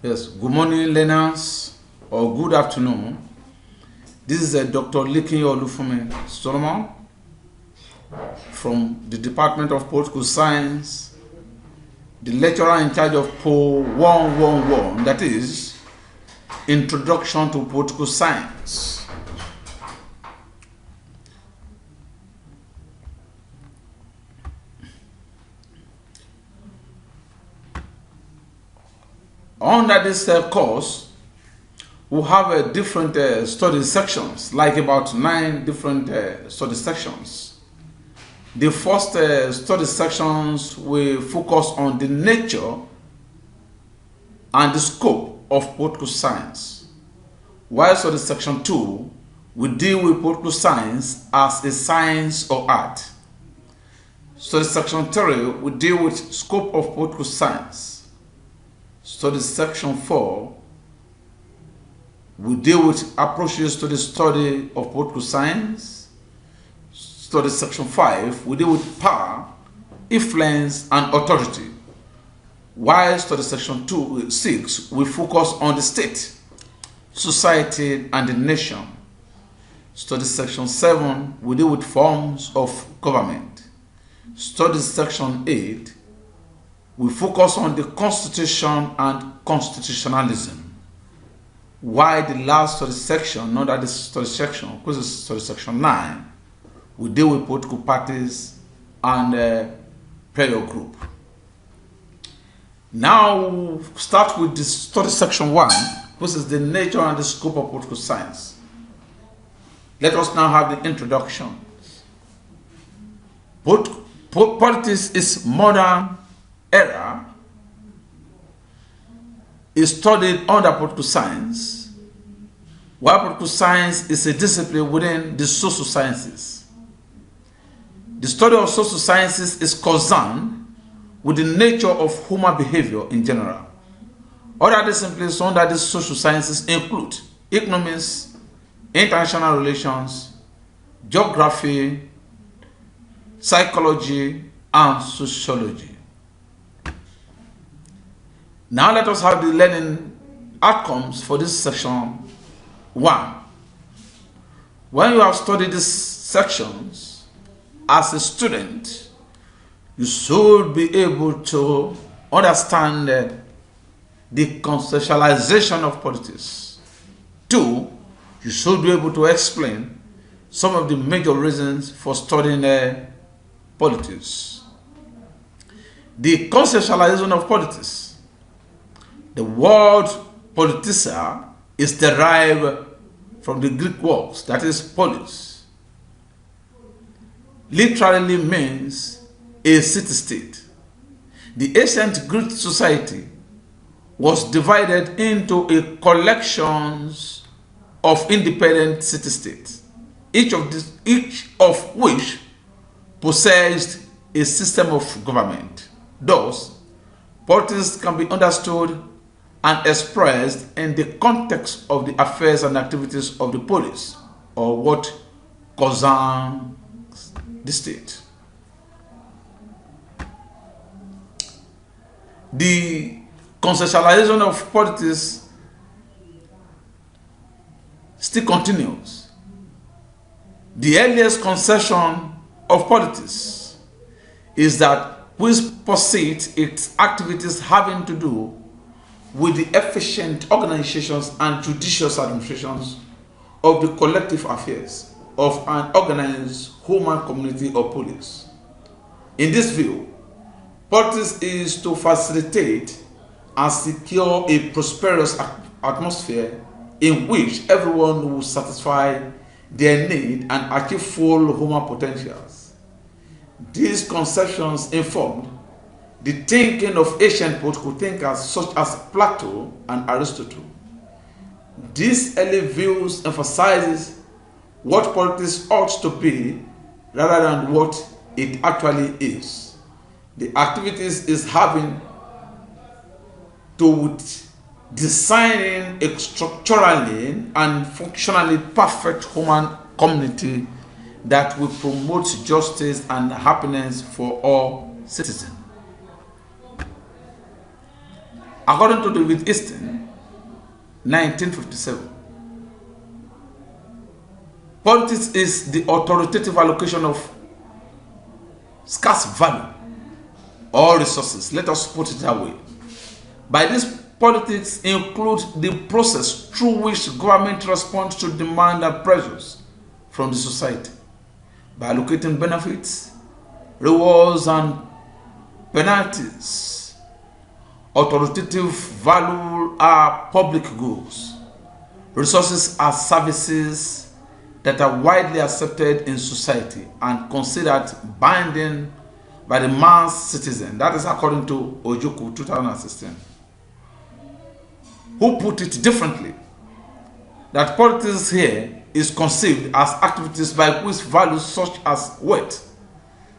Yes, good morning, learners, or good afternoon. This is Dr. Likin Olufumi Solomon from the Department of Political Science, the lecturer in charge of PO 111, that is, Introduction to Political Science. Under this course, we have different study sections, like about 9 different study sections. The first study sections will focus on the nature and the scope of political science, while study section 2 will deal with political science as a science or art. Study section 3 will deal with scope of political science. Study section 4 will deal with approaches to the study of political science. Study section 5 will deal with power, influence, and authority, while study section 6 will focus on the state, society, and the nation. Study section 7 will deal with forms of government. Study section 8 will focus on the Constitution and constitutionalism, while the last study section, not that this study section, because it's study section 9, will deal with political parties and prayer group. Now we'll start with the study section 1, which is the nature and the scope of political science. Let us now have the introduction. Politics is modern era is studied under political science, while political science is a discipline within the social sciences. The study of social sciences is concerned with the nature of human behavior in general. Other disciplines under the social sciences include economics, international relations, geography, psychology, and sociology. Now let us have the learning outcomes for this section 1. When you have studied these sections as a student, you should be able to understand the conceptualization of politics. 2, you should be able to explain some of the major reasons for studying politics. The conceptualization of politics. The word politica is derived from the Greek words, that is polis. Literally means a city-state. The ancient Greek society was divided into a collections of independent city-states, each of which possessed a system of government. Thus, politics can be understood and expressed in the context of the affairs and activities of the polis, or what concerns the state. The conceptualization of politics still continues. The earliest conception of politics is that which posits its activities having to do with the efficient organizations and judicious administrations of the collective affairs of an organized human community or polis. In this view, politics is to facilitate and secure a prosperous atmosphere in which everyone will satisfy their need and achieve full human potentials. These conceptions informed the thinking of ancient political thinkers such as Plato and Aristotle. These early views emphasizes what politics ought to be rather than what it actually is. The activities is having to with designing a structurally and functionally perfect human community that will promote justice and happiness for all citizens. According to David Easton, 1957, politics is the authoritative allocation of scarce value or resources. Let us put it that way. By this, politics includes the process through which government responds to demand and pressures from the society by allocating benefits, rewards, and penalties. Authoritative value are public goods. Resources are services that are widely accepted in society and considered binding by the mass citizen. That is according to Ojukwu, 2016. Who put it differently, that politics here is conceived as activities by which values such as wealth,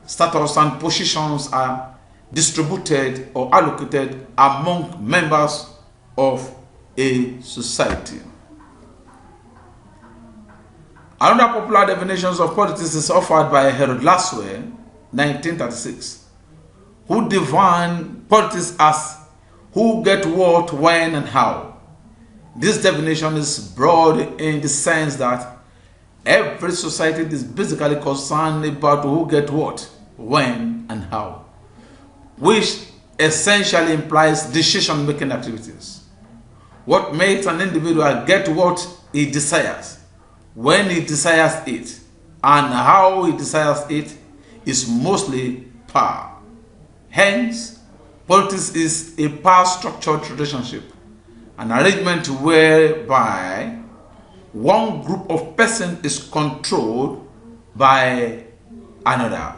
status, and positions are distributed or allocated among members of a society. Another popular definition of politics is offered by Harold Lasswell, 1936, who defined politics as who get what, when, and how. This definition is broad in the sense that every society is basically concerned about who get what, when, and how, which essentially implies decision-making activities. What makes an individual get what he desires, when he desires it, and how he desires it is mostly power. Hence, politics is a power-structured relationship, an arrangement whereby one group of persons is controlled by another.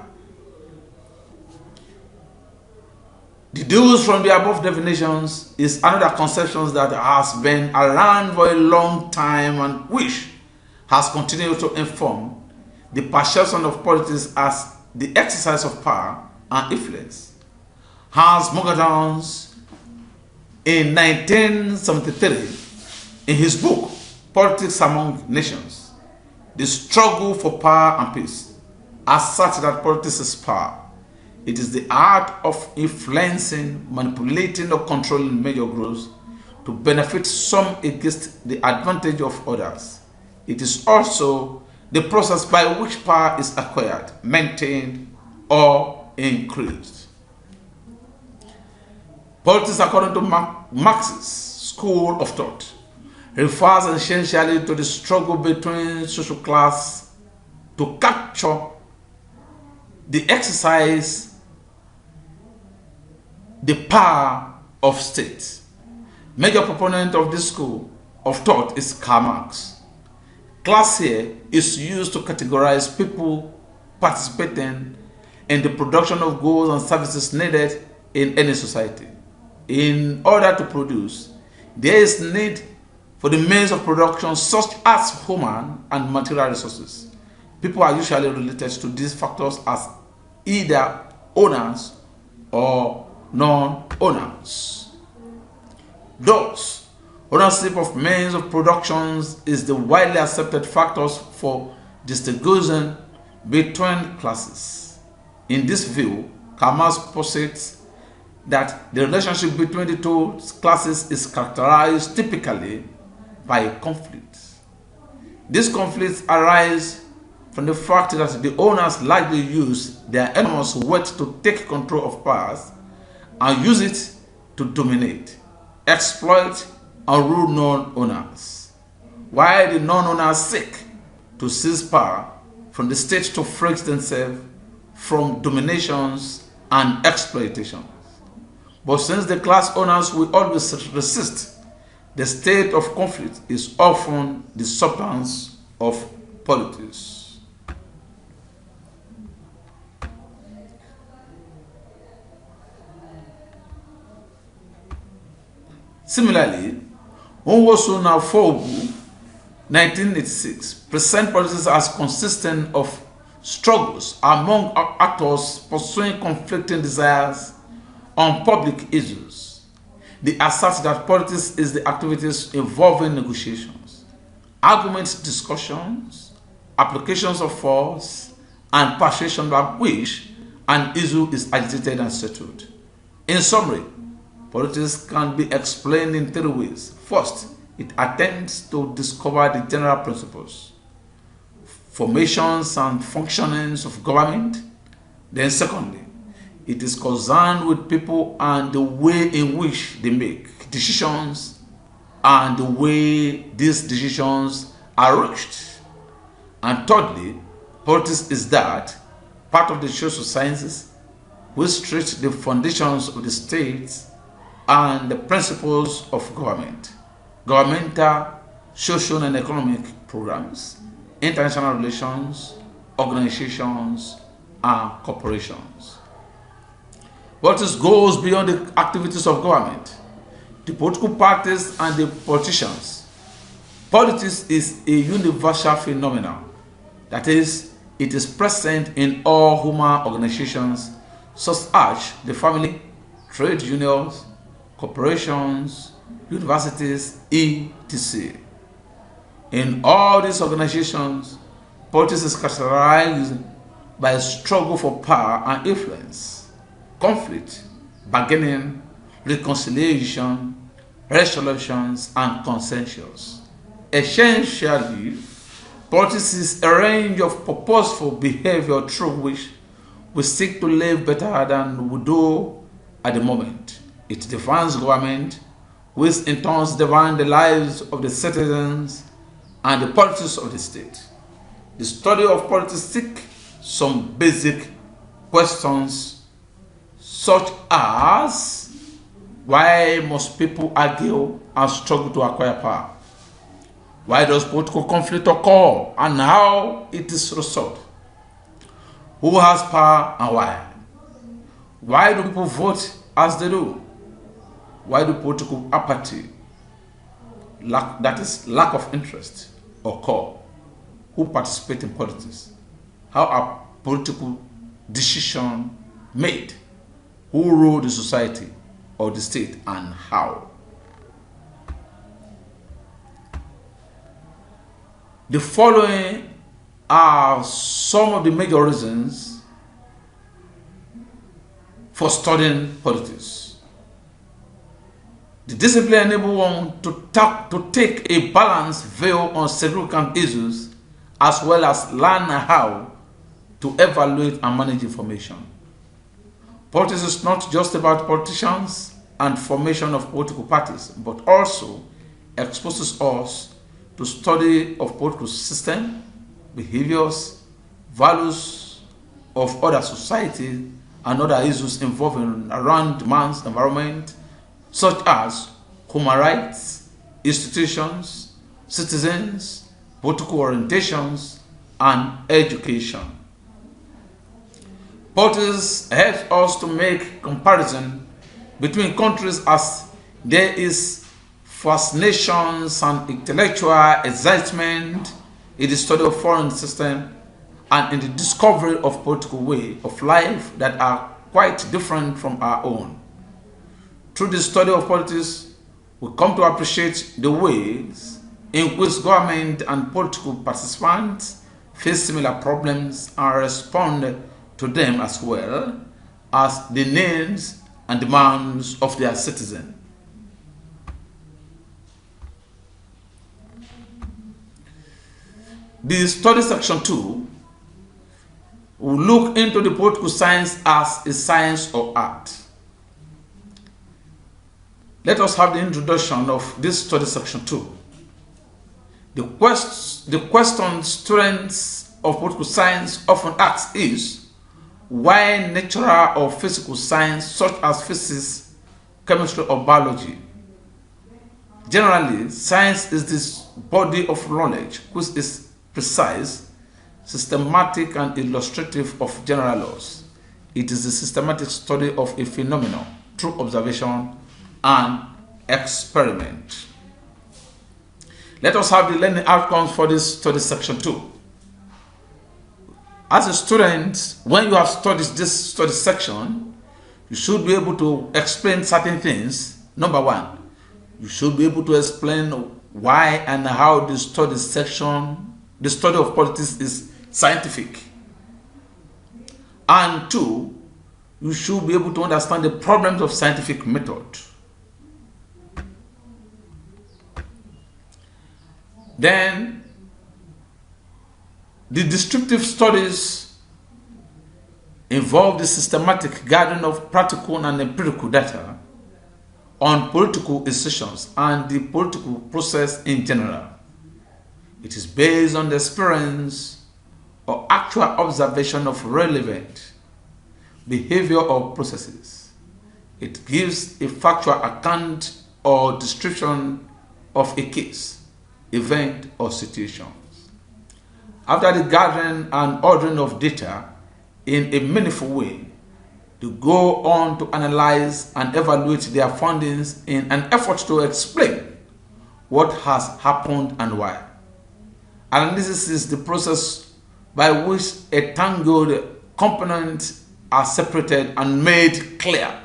Deduced from the above definitions is another conception that has been around for a long time and which has continued to inform the perception of politics as the exercise of power and influence. Hans Mogadans, in 1973, in his book Politics Among Nations, The Struggle for Power and Peace, asserts that politics is power. It is the art of influencing, manipulating, or controlling major groups to benefit some against the advantage of others. It is also the process by which power is acquired, maintained, or increased. Politics, according to Marx's school of thought, refers essentially to the struggle between social class to capture the exercise the power of state. Major proponent of this school of thought is Karl Marx. Class here is used to categorize people participating in the production of goods and services needed in any society. In order to produce, there is need for the means of production such as human and material resources. People are usually related to these factors as either owners or non-owners. Thus, ownership of means of production is the widely accepted factors for distinguishing between classes. In this view, Karl Marx posits that the relationship between the two classes is characterized typically by a conflict. These conflicts arise from the fact that the owners likely use their enormous wealth to take control of powers and use it to dominate, exploit, and rule non-owners, while the non-owners seek to seize power from the state to free themselves from dominations and exploitation. But since the class owners will always resist, the state of conflict is often the substance of politics. Similarly, Nwosu Nwafor-Ugwu, 1986, presents politics as consisting of struggles among actors pursuing conflicting desires on public issues. They assert that politics is the activities involving negotiations, arguments, discussions, applications of force, and persuasion by which an issue is agitated and settled. In summary, Politics can be explained in three ways. First, it attempts to discover the general principles, formations, and functionings of government. Then, secondly, it is concerned with people and the way in which they make decisions and the way these decisions are reached. And thirdly, politics is that part of the social sciences which treat the foundations of the state and the principles of government, governmental, social, and economic programs, international relations, organizations, and corporations. Politics goes beyond the activities of government, the political parties, and the politicians. Politics is a universal phenomenon. That is, it is present in all human organizations such as the family, trade unions, corporations, universities, etc. In all these organizations, politics is characterized by a struggle for power and influence, conflict, bargaining, reconciliation, resolutions, and consensus. Essentially, politics is a range of purposeful behavior through which we seek to live better than we do at the moment. It defines government, which in turn defines the lives of the citizens and the politics of the state. The study of politics seeks some basic questions such as why must people argue and struggle to acquire power? Why does political conflict occur and how it is resolved? Who has power and why? Why do people vote as they do? Why do political apathy, that is lack of interest, occur? Who participate in politics? How are political decisions made? Who rule the society or the state and how? The following are some of the major reasons for studying politics. The discipline enables one to take a balanced view on significant issues as well as learn how to evaluate and manage information. Politics is not just about politicians and formation of political parties, but also exposes us to study of political system, behaviors, values of other society, and other issues involving around man's environment, such as human rights, institutions, citizens, political orientations, and education. Politics helps us to make comparison between countries as there is fascinations and intellectual excitement in the study of foreign system and in the discovery of political way of life that are quite different from our own. Through the study of politics, we come to appreciate the ways in which government and political participants face similar problems and respond to them as well as the needs and demands of their citizens. The study section 2 will look into the political science as a science or art. Let us have the introduction of this study section 2. The question students of political science often ask is why natural or physical science such as physics, chemistry, or biology. Generally, science is this body of knowledge which is precise, systematic, and illustrative of general laws. It is a systematic study of a phenomenon through observation and experiment. Let us have the learning outcomes for this study section 2. As a student, when you have studied this study section, you should be able to explain certain things. Number one, you should be able to explain why and how the study of politics is scientific. And two, you should be able to understand the problems of scientific method. Then the descriptive studies involve the systematic gathering of practical and empirical data on political institutions and the political process in general. It is based on the experience or actual observation of relevant behavior or processes. It gives a factual account or description of a case, event, or situation. After the gathering and ordering of data in a meaningful way, to go on to analyze and evaluate their findings in an effort to explain what has happened and why. Analysis is the process by which a tangled component are separated and made clear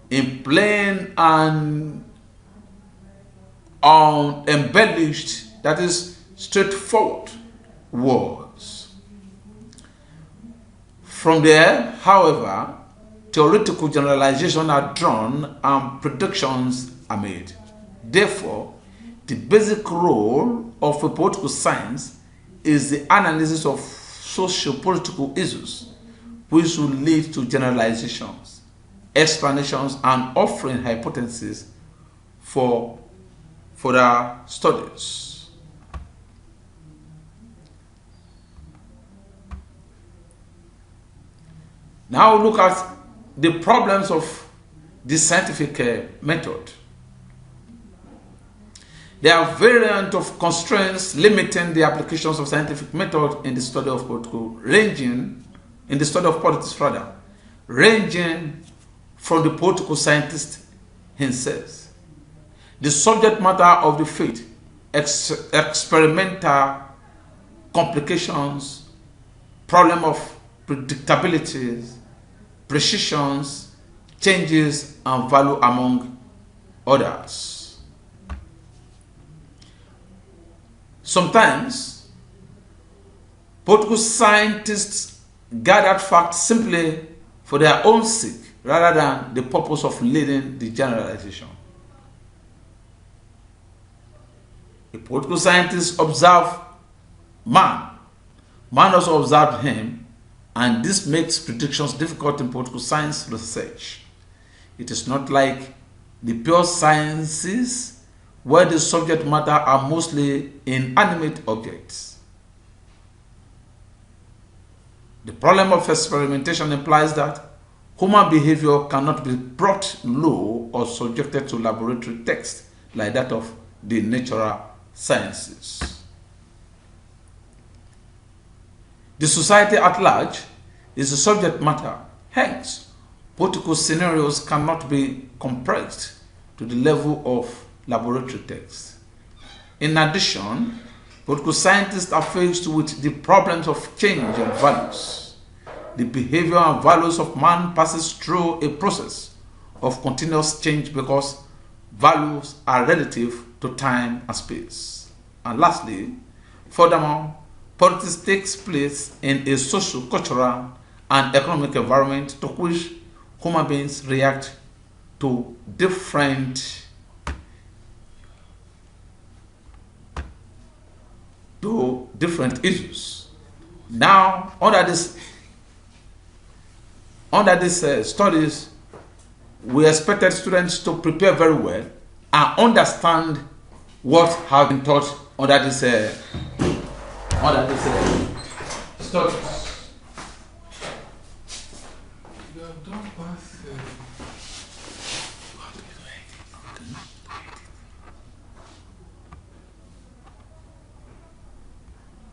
in plain and embellished, that is, straightforward words. From there, however, theoretical generalizations are drawn and predictions are made. Therefore, the basic role of a political science is the analysis of socio-political issues, which will lead to generalizations, explanations, and offering hypotheses for further studies. Now look at the problems of the scientific method. There are variants of constraints limiting the applications of scientific method in the study of politics, ranging from the political scientist himself, the subject matter of the field, experimental complications, problem of predictability, precisions, changes, and value, among others. Sometimes, political scientists gather facts simply for their own sake rather than the purpose of leading the generalization. A political scientist observes man. Man also observed him, and this makes predictions difficult in political science research. It is not like the pure sciences, where the subject matter are mostly inanimate objects. The problem of experimentation implies that human behavior cannot be brought low or subjected to laboratory tests like that of the natural sciences. The society at large is the subject matter. Hence, political scenarios cannot be compressed to the level of laboratory tests. In addition, political scientists are faced with the problems of change and values. The behavior and values of man passes through a process of continuous change because values are relative to time and space. And lastly, furthermore, politics takes place in a social, cultural, and economic environment to which human beings react to different issues. Now, under these studies, we expected students to prepare very well and understand what has been taught under this studies. You have done past